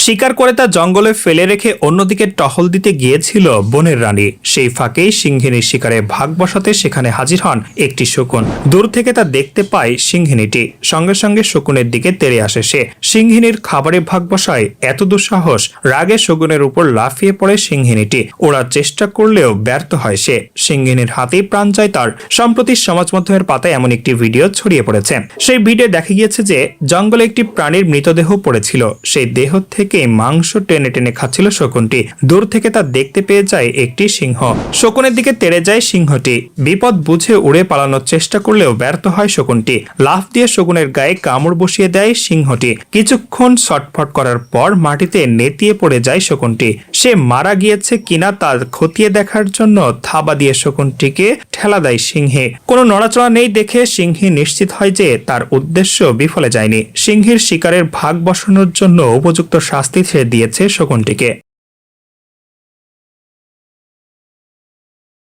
শিকার করে তা জঙ্গলে ফেলে রেখে অন্যদিকে টহল দিতে গিয়েছিল বনের রানী। সেই ফাঁকেই সিংহিনীর শিকারে ভাগ বসাতে সেখানে হাজির হন একটি শকুন। দূর থেকে তা দেখতে পায় সিংহিনীটি, সঙ্গে সঙ্গে শকুনের দিকে তেড়ে আসে সে। সিংহিনীর খাবারে ভাগ বসায় এত দুঃসাহস, রাগে শকুনের উপর লাফিয়ে পড়ে সিংহিনীটি। ওড়ার চেষ্টা করলেও ব্যর্থ হয় সে। সিংহিনীর হাতেই প্রাণ যায় তার। সম্প্রতি সমাজ মাধ্যমের পাতায় এমন একটি ভিডিও ছড়িয়ে পড়েছে। সেই ভিডিও দেখা গিয়েছে যে জঙ্গলে একটি প্রাণীর মৃতদেহ পড়েছিল। সেই দেহ থেকে মাংস টেনে টেনে খাচ্ছিল শকুনটি। দূর থেকে তা দেখতে পেয়ে যায় একটি সিংহ। শকুনের দিকে তেড়ে যায় সিংহটি। বিপদ বুঝে উড়ে পালানোর চেষ্টা করলেও ব্যর্থ হয় শকুনটি। লাফ দিয়ে শকুনের গায়ে কামড় বসিয়ে দেয় সিংহটি। কিছুক্ষণ ছটফট করার পর মাটিতে নেতিয়ে পড়ে যায় শকুনটি। সে মারা গিয়েছে কিনা তা খতিয়ে দেখার জন্য থাবা দিয়ে শকুনটিকে ঠেলা দেয় সিংহে। কোনো নড়াচড়া নেই দেখে সিংহী নিশ্চিত হয় যে তার উদ্দেশ্য বিফলে যায়নি। সিংহের শিকারের ভাগ বসানোর জন্য উপযুক্ত শাস্তি সে দিয়েছে শকুনটিকে।